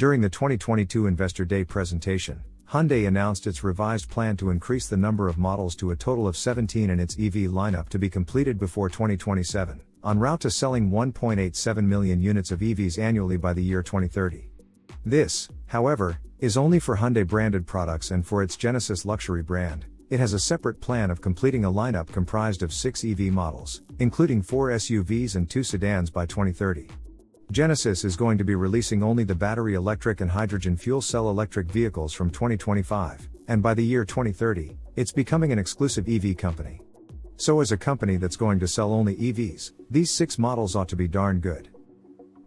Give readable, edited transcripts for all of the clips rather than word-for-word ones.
During the 2022 Investor Day presentation, Hyundai announced its revised plan to increase the number of models to a total of 17 in its EV lineup to be completed before 2027, en route to selling 1.87 million units of EVs annually by the year 2030. This, however, is only for Hyundai branded products, and for its Genesis luxury brand, it has a separate plan of completing a lineup comprised of 6 EV models, including 4 SUVs and 2 sedans by 2030. Genesis is going to be releasing only the battery electric and hydrogen fuel cell electric vehicles from 2025, and by the year 2030, it's becoming an exclusive EV company. So as a company that's going to sell only EVs, these 6 models ought to be darn good.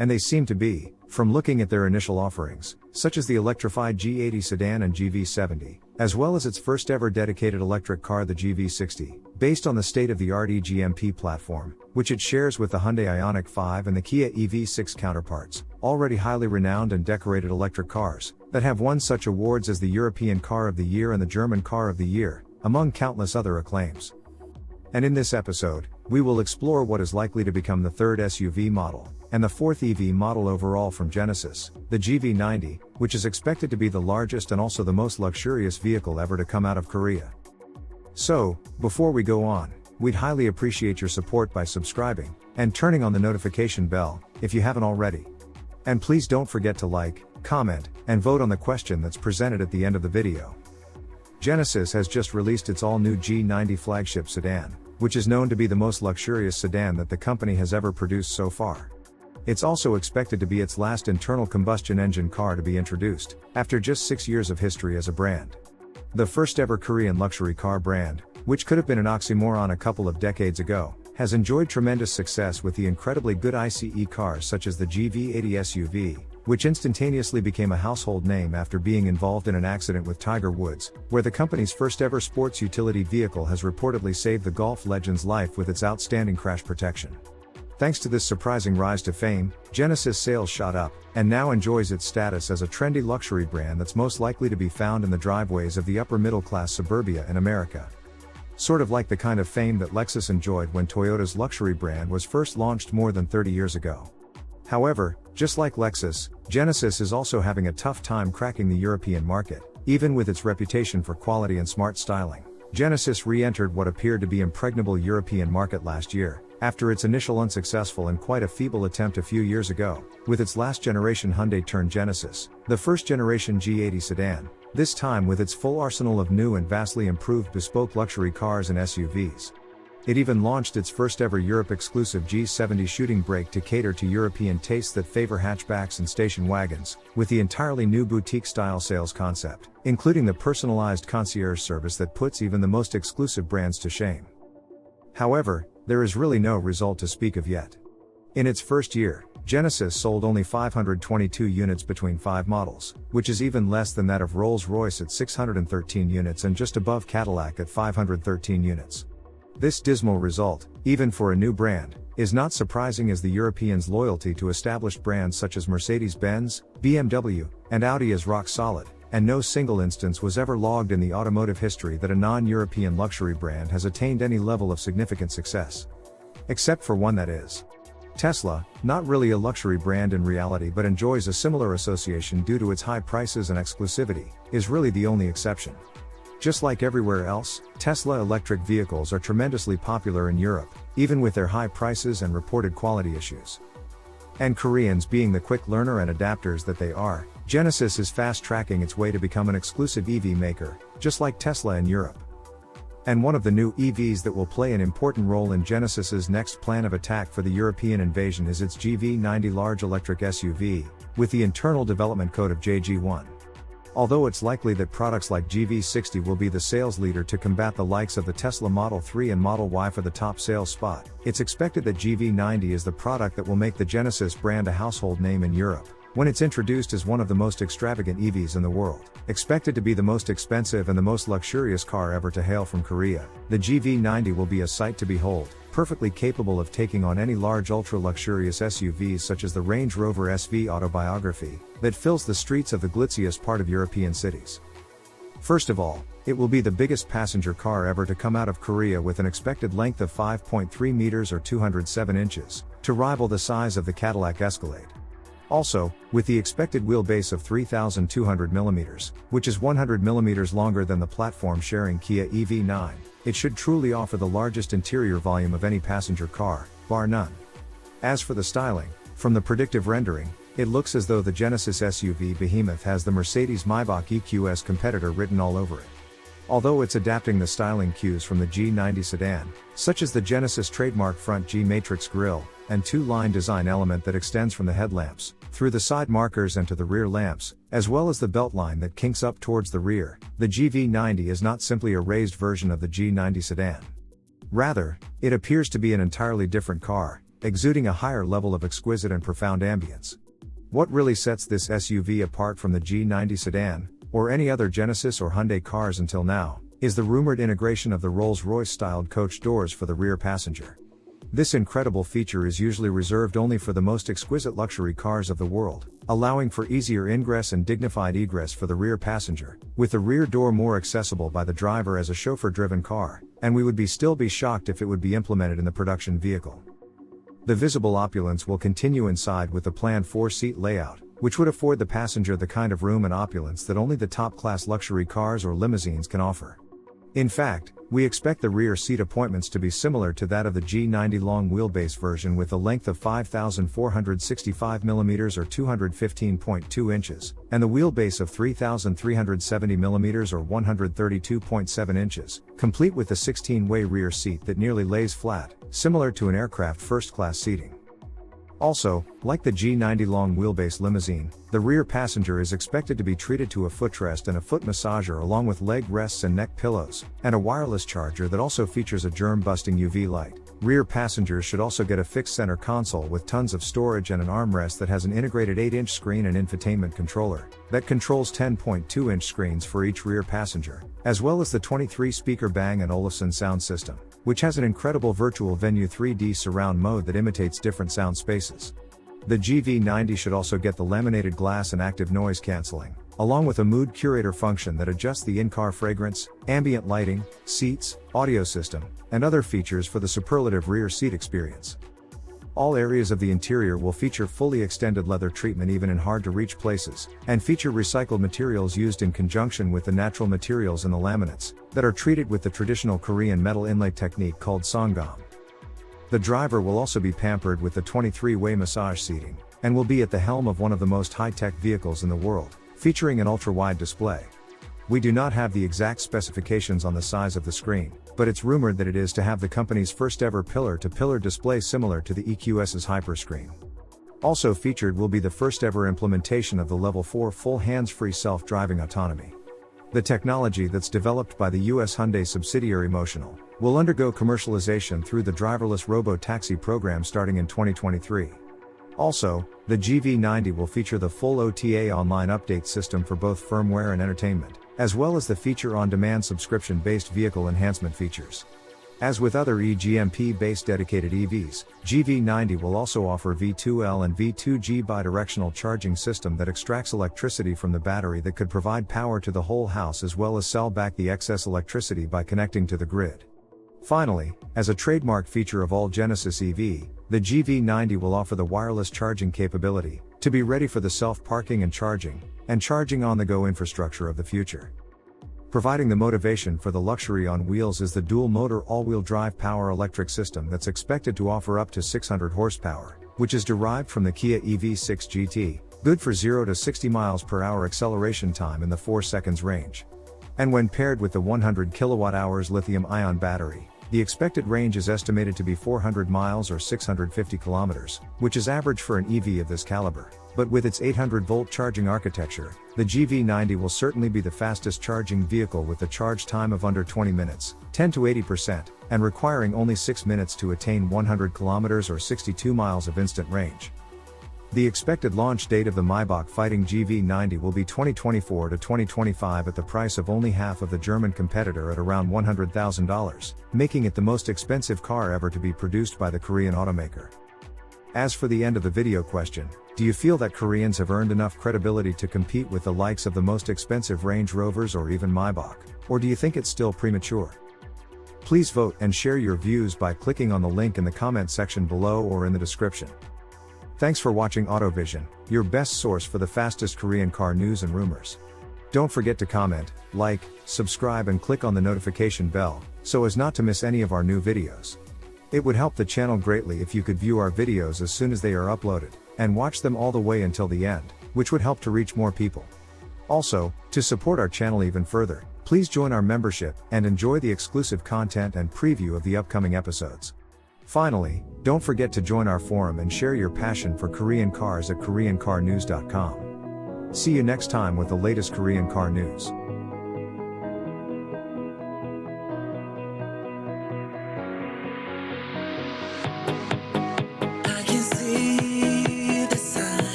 And they seem to be, from looking at their initial offerings, such as the electrified G80 sedan and GV90, as well as its first ever dedicated electric car, the GV60, based on the state-of-the-art EGMP platform, which it shares with the Hyundai IONIQ 5 and the Kia EV6 counterparts, already highly renowned and decorated electric cars, that have won such awards as the European Car of the Year and the German Car of the Year, among countless other acclaims. And in this episode, we will explore what is likely to become the 3rd SUV model, and the 4th EV model overall from Genesis, the GV90, which is expected to be the largest and also the most luxurious vehicle ever to come out of Korea. So, before we go on, we'd highly appreciate your support by subscribing, and turning on the notification bell, if you haven't already. And please don't forget to like, comment, and vote on the question that's presented at the end of the video. Genesis has just released its all-new G90 flagship sedan, which is known to be the most luxurious sedan that the company has ever produced so far. It's also expected to be its last internal combustion engine car to be introduced, after just 6 years of history as a brand. The first ever Korean luxury car brand, which could have been an oxymoron a couple of decades ago, has enjoyed tremendous success with the incredibly good ICE cars such as the GV80 SUV, which instantaneously became a household name after being involved in an accident with Tiger Woods, where the company's first ever sports utility vehicle has reportedly saved the golf legend's life with its outstanding crash protection. Thanks to this surprising rise to fame, Genesis sales shot up, and now enjoys its status as a trendy luxury brand that's most likely to be found in the driveways of the upper middle class suburbia in America. Sort of like the kind of fame that Lexus enjoyed when Toyota's luxury brand was first launched more than 30 years ago. However, just like Lexus, Genesis is also having a tough time cracking the European market, even with its reputation for quality and smart styling. Genesis re-entered what appeared to be impregnable European market last year, after its initial unsuccessful and quite a feeble attempt a few years ago, with its last generation Hyundai turned Genesis, the first generation G80 sedan, this time with its full arsenal of new and vastly improved bespoke luxury cars and SUVs. It even launched its first ever Europe-exclusive G70 shooting brake to cater to European tastes that favor hatchbacks and station wagons, with the entirely new boutique-style sales concept, including the personalized concierge service that puts even the most exclusive brands to shame. However, there is really no result to speak of yet. In its first year, Genesis sold only 522 units between 5 models, which is even less than that of Rolls-Royce at 613 units and just above Cadillac at 513 units. This dismal result, even for a new brand, is not surprising, as the Europeans' loyalty to established brands such as Mercedes-Benz, BMW, and Audi is rock solid, and no single instance was ever logged in the automotive history that a non-European luxury brand has attained any level of significant success. Except for one, that is Tesla, not really a luxury brand in reality but enjoys a similar association due to its high prices and exclusivity, is really the only exception. Just like everywhere else, Tesla electric vehicles are tremendously popular in Europe, even with their high prices and reported quality issues. And Koreans being the quick learner and adapters that they are, Genesis is fast-tracking its way to become an exclusive EV maker, just like Tesla in Europe. And one of the new EVs that will play an important role in Genesis's next plan of attack for the European invasion is its GV90 large electric SUV, with the internal development code of JG1. Although it's likely that products like GV60 will be the sales leader to combat the likes of the Tesla Model 3 and Model Y for the top sales spot, it's expected that GV90 is the product that will make the Genesis brand a household name in Europe, when it's introduced as one of the most extravagant EVs in the world. Expected to be the most expensive and the most luxurious car ever to hail from Korea, the GV90 will be a sight to behold, perfectly capable of taking on any large ultra-luxurious SUVs such as the Range Rover SV Autobiography, that fills the streets of the glitziest part of European cities. First of all, it will be the biggest passenger car ever to come out of Korea with an expected length of 5.3 meters or 207 inches, to rival the size of the Cadillac Escalade. Also, with the expected wheelbase of 3,200 mm, which is 100 mm longer than the platform-sharing Kia EV9, it should truly offer the largest interior volume of any passenger car, bar none. As for the styling, from the predictive rendering, it looks as though the Genesis SUV behemoth has the Mercedes Maybach EQS competitor written all over it. Although it's adapting the styling cues from the G90 sedan, such as the Genesis trademark front G-matrix grille, and two-line design element that extends from the headlamps, through the side markers and to the rear lamps, as well as the beltline that kinks up towards the rear, the GV90 is not simply a raised version of the G90 sedan. Rather, it appears to be an entirely different car, exuding a higher level of exquisite and profound ambience. What really sets this SUV apart from the G90 sedan, or any other Genesis or Hyundai cars until now, is the rumored integration of the Rolls-Royce-styled coach doors for the rear passenger. This incredible feature is usually reserved only for the most exquisite luxury cars of the world, allowing for easier ingress and dignified egress for the rear passenger, with the rear door more accessible by the driver as a chauffeur-driven car, and we would still be shocked if it would be implemented in the production vehicle. The visible opulence will continue inside with the planned 4-seat layout, which would afford the passenger the kind of room and opulence that only the top-class luxury cars or limousines can offer. In fact, we expect the rear seat appointments to be similar to that of the G90 long wheelbase version with a length of 5,465 mm or 215.2 inches, and the wheelbase of 3,370 mm or 132.7 inches, complete with a 16-way rear seat that nearly lays flat, similar to an aircraft first-class seating. Also, like the G90 long wheelbase limousine, the rear passenger is expected to be treated to a footrest and a foot massager along with leg rests and neck pillows, and a wireless charger that also features a germ-busting UV light. Rear passengers should also get a fixed center console with tons of storage and an armrest that has an integrated 8-inch screen and infotainment controller that controls 10.2-inch screens for each rear passenger, as well as the 23-speaker Bang & Olufsen sound system, which has an incredible virtual venue 3D surround mode that imitates different sound spaces. The GV90 should also get the laminated glass and active noise cancelling, along with a mood curator function that adjusts the in-car fragrance, ambient lighting, seats, audio system, and other features for the superlative rear seat experience. All areas of the interior will feature fully extended leather treatment even in hard-to-reach places, and feature recycled materials used in conjunction with the natural materials in the laminates, that are treated with the traditional Korean metal inlay technique called songgam. The driver will also be pampered with the 23-way massage seating, and will be at the helm of one of the most high-tech vehicles in the world, featuring an ultra-wide display. We do not have the exact specifications on the size of the screen, but it's rumored that it is to have the company's first-ever pillar-to-pillar display similar to the EQS's Hyperscreen. Also featured will be the first-ever implementation of the Level 4 full hands-free self-driving autonomy. The technology that's developed by the US Hyundai subsidiary Motional will undergo commercialization through the driverless robo-taxi program starting in 2023. Also, the GV90 will feature the full OTA online update system for both firmware and entertainment, as well as the feature-on-demand subscription-based vehicle enhancement features. As with other EGMP-based dedicated EVs, GV90 will also offer V2L and V2G bidirectional charging system that extracts electricity from the battery that could provide power to the whole house as well as sell back the excess electricity by connecting to the grid. Finally, as a trademark feature of all Genesis EV, the GV90 will offer the wireless charging capability, to be ready for the self-parking and charging on-the-go infrastructure of the future. Providing the motivation for the luxury on wheels is the dual-motor all-wheel drive power electric system that's expected to offer up to 600 horsepower, which is derived from the Kia EV6 GT, good for 0 to 60 miles per hour acceleration time in the 4 seconds range. And when paired with the 100 kWh lithium-ion battery, the expected range is estimated to be 400 miles or 650 kilometers, which is average for an EV of this caliber. But with its 800-volt charging architecture, the GV90 will certainly be the fastest charging vehicle with a charge time of under 20 minutes, 10 to 80%, and requiring only 6 minutes to attain 100 kilometers or 62 miles of instant range. The expected launch date of the Maybach fighting GV90 will be 2024 to 2025 at the price of only half of the German competitor at around $100,000, making it the most expensive car ever to be produced by the Korean automaker. As for the end of the video question, do you feel that Koreans have earned enough credibility to compete with the likes of the most expensive Range Rovers or even Maybach, or do you think it's still premature? Please vote and share your views by clicking on the link in the comment section below or in the description. Thanks for watching AutoVision, your best source for the fastest Korean car news and rumors. Don't forget to comment, like, subscribe and click on the notification bell, so as not to miss any of our new videos. It would help the channel greatly if you could view our videos as soon as they are uploaded, and watch them all the way until the end, which would help to reach more people. Also, to support our channel even further, please join our membership and enjoy the exclusive content and preview of the upcoming episodes. Finally, don't forget to join our forum and share your passion for Korean cars at koreancarnews.com. See you next time with the latest Korean car news.